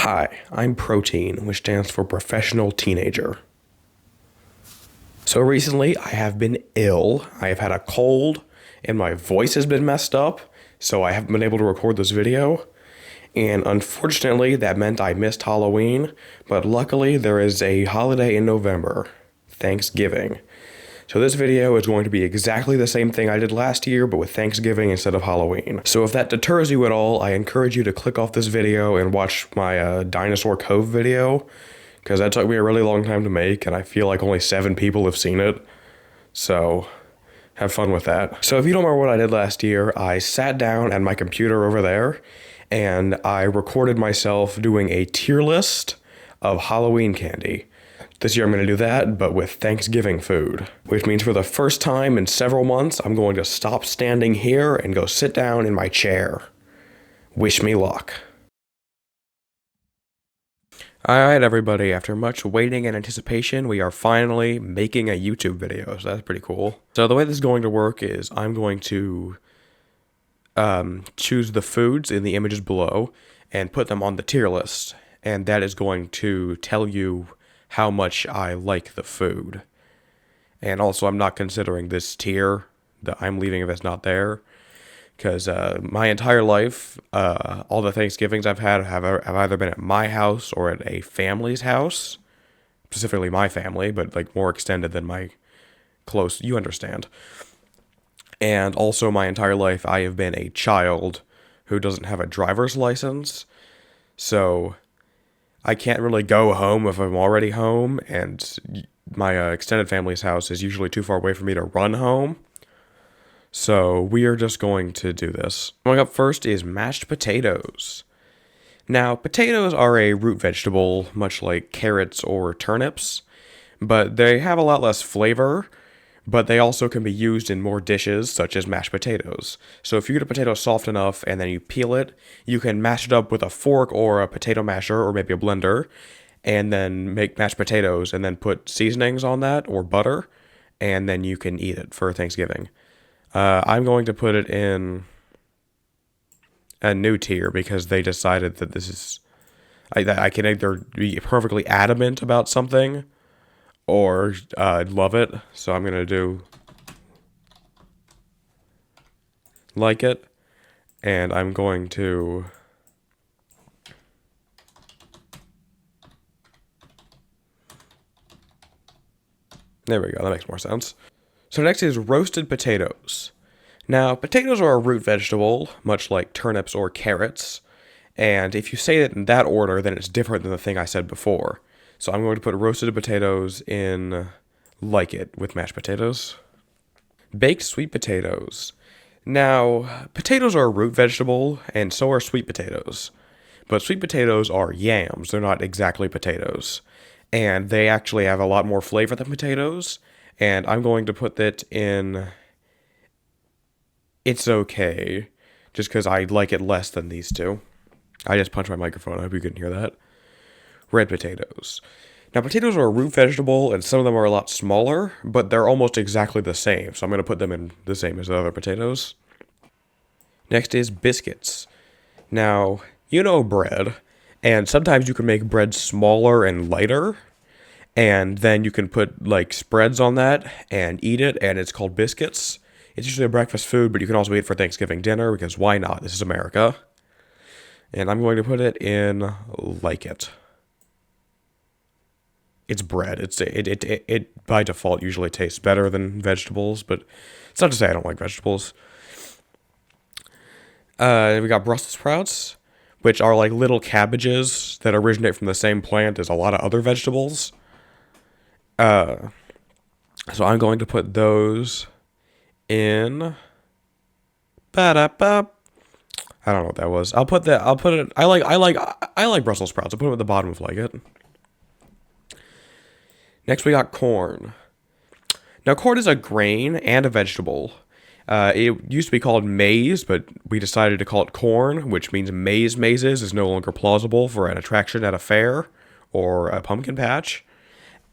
Hi, I'm Protein, which stands for Professional Teenager. So recently, I have been ill. I have had a cold, and my voice has been messed up, so I haven't been able to record this video. And unfortunately, that meant I missed Halloween, but luckily, there is a holiday in November, Thanksgiving. So this video is going to be exactly the same thing I did last year, but with Thanksgiving instead of Halloween. So if that deters you at all, I encourage you to click off this video and watch my Dinosaur Cove video, because that took me a really long time to make, and I feel like only 7 people have seen it. So have fun with that. So if you don't remember what I did last year, I sat down at my computer over there, and I recorded myself doing a tier list of Halloween candy. This year I'm going to do that, but with Thanksgiving food, which means for the first time in several months, I'm going to stop standing here and go sit down in my chair. Wish me luck. Alright everybody, after much waiting and anticipation, we are finally making a YouTube video, so that's pretty cool. So the way this is going to work is I'm going to choose the foods in the images below and put them on the tier list, and that is going to tell you how much I like the food. And also, I'm not considering this tier that I'm leaving if it's not there, because my entire life, all the Thanksgivings I've had have either been at my house or at a family's house, specifically my family, but like more extended than my close, you understand. And also my entire life I have been a child who doesn't have a driver's license, so I can't really go home if I'm already home, and my extended family's house is usually too far away for me to run home. So we are just going to do this. Coming up first is mashed potatoes. Now, potatoes are a root vegetable, much like carrots or turnips, but they have a lot less flavor, but they also can be used in more dishes, such as mashed potatoes. So if you get a potato soft enough and then you peel it, you can mash it up with a fork or a potato masher or maybe a blender, and then make mashed potatoes and then put seasonings on that or butter, and then you can eat it for Thanksgiving. I'm going to put it in a new tier because they decided that this is... I can either be perfectly adamant about something or love it, so I'm gonna do like it, and I'm going to there we go, that makes more sense. So next is roasted potatoes. Now, potatoes are a root vegetable, much like turnips or carrots, and if you say it in that order, then it's different than the thing I said before. So I'm going to put roasted potatoes in like it with mashed potatoes. Baked sweet potatoes. Now, potatoes are a root vegetable, and so are sweet potatoes. But sweet potatoes are yams, they're not exactly potatoes. And they actually have a lot more flavor than potatoes, and I'm going to put that in it's okay, just because I like it less than these two. I just punched my microphone, I hope you couldn't hear that. Red potatoes. Now, potatoes are a root vegetable, and some of them are a lot smaller, but they're almost exactly the same, so I'm going to put them in the same as the other potatoes. Next is biscuits. Now, you know bread, and sometimes you can make bread smaller and lighter, and then you can put, like, spreads on that and eat it, and it's called biscuits. It's usually a breakfast food, but you can also eat it for Thanksgiving dinner, because why not? This is America. And I'm going to put it in like it. It's bread. It by default usually tastes better than vegetables, but it's not to say I don't like vegetables. We got Brussels sprouts, which are like little cabbages that originate from the same plant as a lot of other vegetables. So I'm going to put those in. Ba-da-ba. I don't know what that was. I'll put it. I like Brussels sprouts. I'll put them at the bottom of like it. Next, we got corn. Now, corn is a grain and a vegetable. It used to be called maize, but we decided to call it corn, which means mazes is no longer plausible for an attraction at a fair or a pumpkin patch.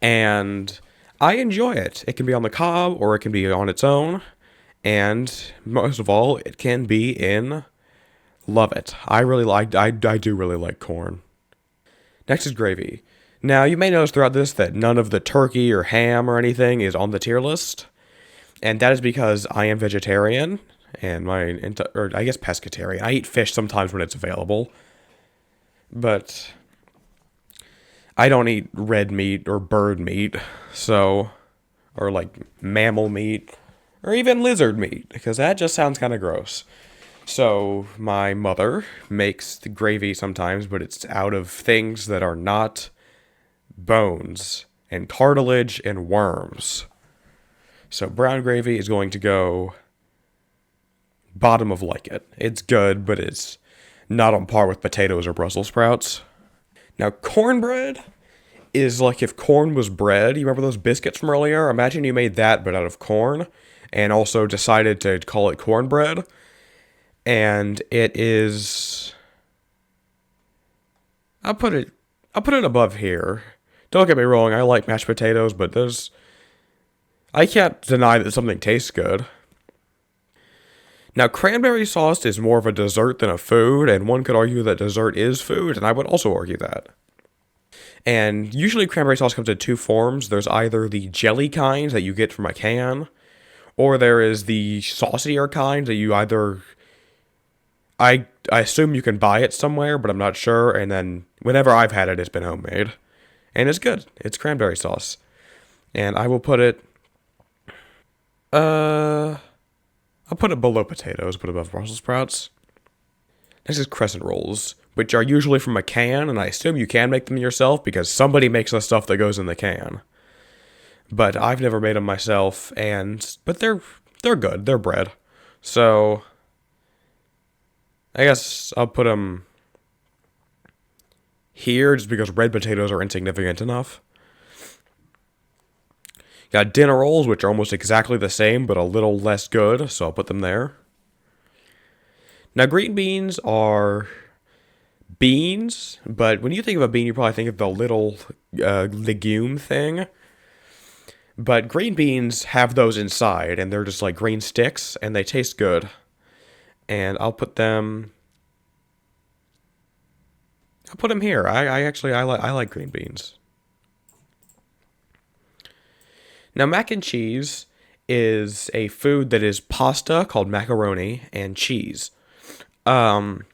And I enjoy it. It can be on the cob or it can be on its own. And most of all, it can be in love it. I do really like corn. Next is gravy. Now, you may notice throughout this that none of the turkey or ham or anything is on the tier list. And that is because I am vegetarian, and or I guess pescatarian. I eat fish sometimes when it's available. But I don't eat red meat or bird meat, so, or like mammal meat, or even lizard meat, because that just sounds kind of gross. So my mother makes the gravy sometimes, but it's out of things that are not bones and cartilage and worms. So brown gravy is going to go bottom of like it. It's good, but it's not on par with potatoes or Brussels sprouts. Now, cornbread is like if corn was bread. You remember those biscuits from earlier? Imagine you made that, but out of corn, and also decided to call it cornbread. And it is... I'll put it above here. Don't get me wrong, I like mashed potatoes, but I can't deny that something tastes good. Now, cranberry sauce is more of a dessert than a food, and one could argue that dessert is food, and I would also argue that. And usually cranberry sauce comes in two forms. There's either the jelly kind that you get from a can, or there is the saucier kind that you either... I assume you can buy it somewhere, but I'm not sure, and then whenever I've had it, it's been homemade. And it's good. It's cranberry sauce. And I will put it... I'll put it below potatoes, but above Brussels sprouts. Next is crescent rolls, which are usually from a can, and I assume you can make them yourself because somebody makes the stuff that goes in the can. But I've never made them myself, but they're good. They're bread. So I guess I'll put them here just because red potatoes are insignificant enough. Got dinner rolls, which are almost exactly the same, but a little less good, so I'll put them there. Now, green beans are beans, but when you think of a bean, you probably think of the little legume thing. But green beans have those inside, and they're just like green sticks, and they taste good. And I'll put them here. I like green beans. Now, mac and cheese is a food that is pasta called macaroni and cheese. Sometimes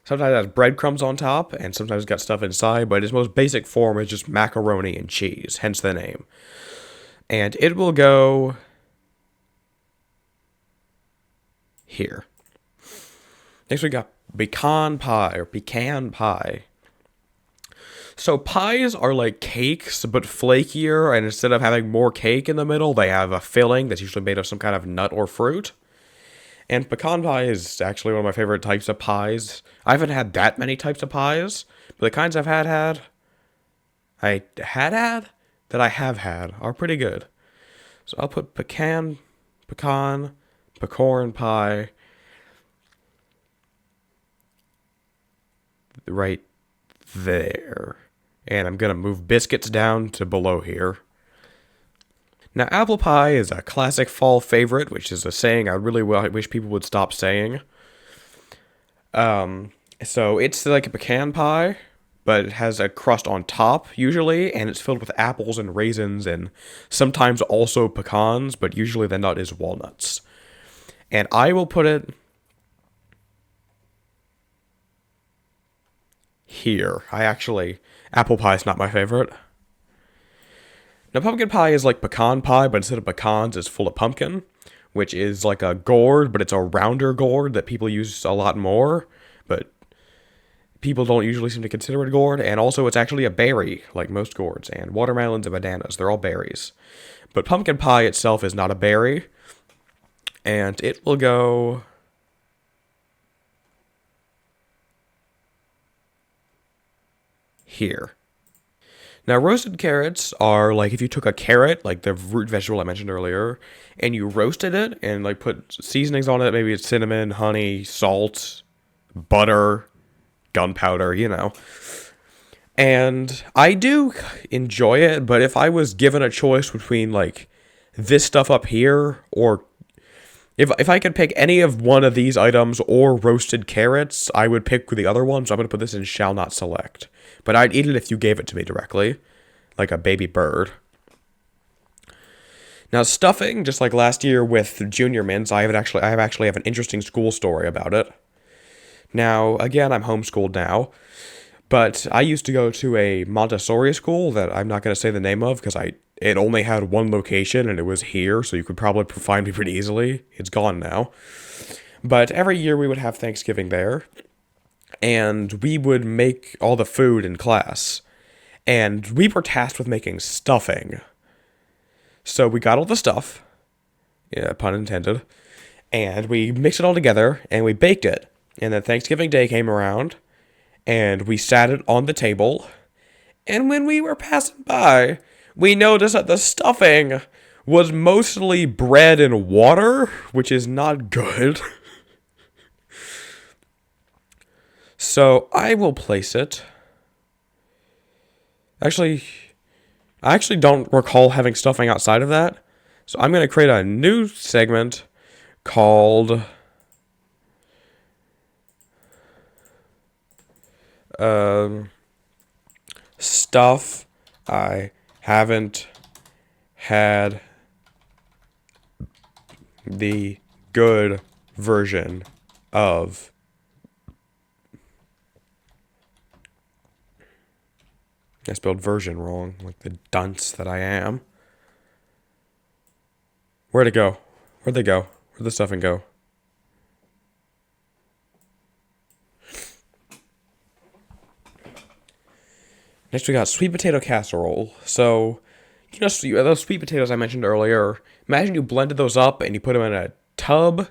it has breadcrumbs on top, and sometimes it's got stuff inside, but its most basic form is just macaroni and cheese, hence the name. And it will go here. Next we got pecan pie. So pies are like cakes, but flakier, and instead of having more cake in the middle, they have a filling that's usually made of some kind of nut or fruit. And pecan pie is actually one of my favorite types of pies. I haven't had that many types of pies, but the kinds I have had are pretty good. So I'll put pecan pie right there. And I'm going to move biscuits down to below here. Now, apple pie is a classic fall favorite, which is a saying I really wish people would stop saying. So it's like a pecan pie, but it has a crust on top, usually, and it's filled with apples and raisins, and sometimes also pecans, but usually the nut is walnuts. And I will put it here. Apple pie is not my favorite. Now, pumpkin pie is like pecan pie, but instead of pecans, it's full of pumpkin, which is like a gourd, but it's a rounder gourd that people use a lot more, but people don't usually seem to consider it a gourd, and also it's actually a berry, like most gourds, and watermelons and bananas, they're all berries. But pumpkin pie itself is not a berry, and it will go here. Now, roasted carrots are like if you took a carrot, like the root vegetable I mentioned earlier, and you roasted it and like put seasonings on it. Maybe it's cinnamon, honey, salt, butter, gunpowder, And I do enjoy it, but if I was given a choice between like this stuff up here or If I could pick any of one of these items or roasted carrots, I would pick the other one, so I'm going to put this in shall not select. But I'd eat it if you gave it to me directly, like a baby bird. Now, stuffing, just like last year with Junior Mints, I actually have an interesting school story about it. Now, again, I'm homeschooled now, but I used to go to a Montessori school that I'm not going to say the name of because it only had one location and it was here, so you could probably find me pretty easily. It's gone now. But every year we would have Thanksgiving there, and we would make all the food in class. And we were tasked with making stuffing. So we got all the stuff, yeah, pun intended, and we mixed it all together and we baked it. And then Thanksgiving Day came around, and we sat it on the table. And when we were passing by, we noticed that the stuffing was mostly bread and water, which is not good. So I will place it. Actually, I actually don't recall having stuffing outside of that. So I'm going to create a new segment called Stuff I Haven't Had the Good Version of. I spelled version wrong, like the dunce that I am. Where'd it go? Where'd they go? Where'd the stuffing go? Next we got sweet potato casserole. So, those sweet potatoes I mentioned earlier, imagine you blended those up and you put them in a tub,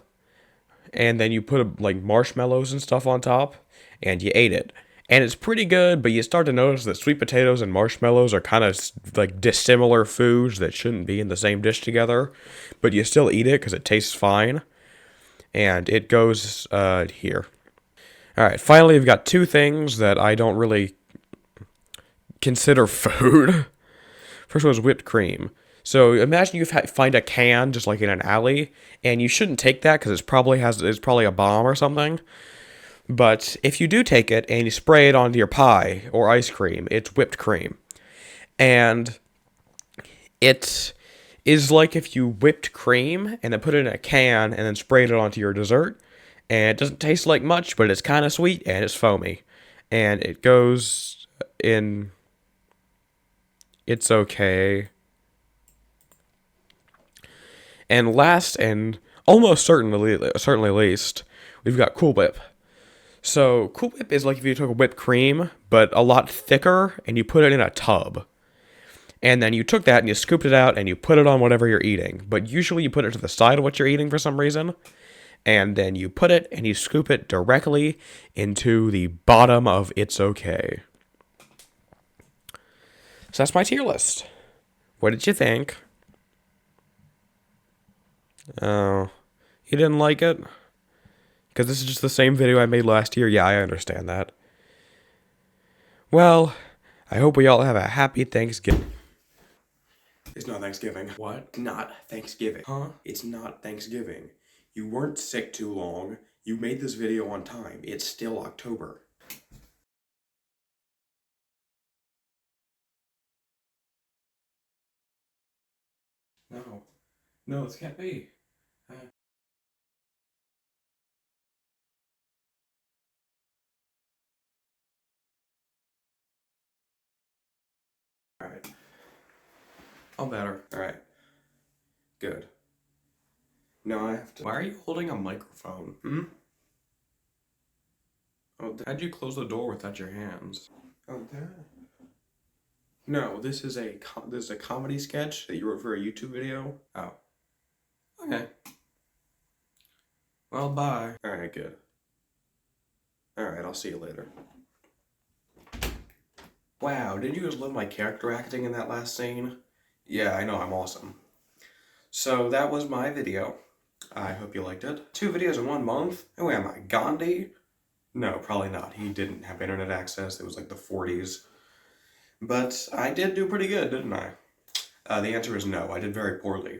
and then you put like marshmallows and stuff on top, and you ate it. And it's pretty good, but you start to notice that sweet potatoes and marshmallows are kind of like dissimilar foods that shouldn't be in the same dish together. But you still eat it because it tastes fine. And it goes here. Alright, finally, we've got two things that I don't really consider food. First one is whipped cream. So imagine you find a can just like in an alley, and you shouldn't take that because it's probably a bomb or something. But if you do take it and you spray it onto your pie or ice cream, it's whipped cream. And it is like if you whipped cream and then put it in a can and then sprayed it onto your dessert. And it doesn't taste like much, but it's kind of sweet and it's foamy. And it goes in It's Okay. And last and almost certainly least, we've got Cool Whip. So, Cool Whip is like if you took a whipped cream, but a lot thicker, and you put it in a tub. And then you took that and you scooped it out and you put it on whatever you're eating. But usually you put it to the side of what you're eating for some reason. And then you put it and you scoop it directly into the bottom of It's Okay. So that's my tier list. What did you think? Oh, you didn't like it? Because this is just the same video I made last year. Yeah, I understand that. Well, I hope we all have a happy Thanksgiving. It's not Thanksgiving. What? Not Thanksgiving. Huh? It's not Thanksgiving. You weren't sick too long. You made this video on time. It's still October. No. No, this can't be. Alright. I'm better. Alright. Good. Now I have to. Why are you holding a microphone? Hmm? Oh, how'd you close the door without your hands? Oh, there. No, this is a comedy sketch that you wrote for a YouTube video. Oh. Okay. Well, bye. Alright, good. Alright, I'll see you later. Wow, did you just love my character acting in that last scene? Yeah, I know, I'm awesome. So that was my video. I hope you liked it. 2 videos in 1 month? Who am I, Gandhi? No, probably not. He didn't have internet access. It was like the 40s. But I did do pretty good, didn't I? The answer is no. I did very poorly.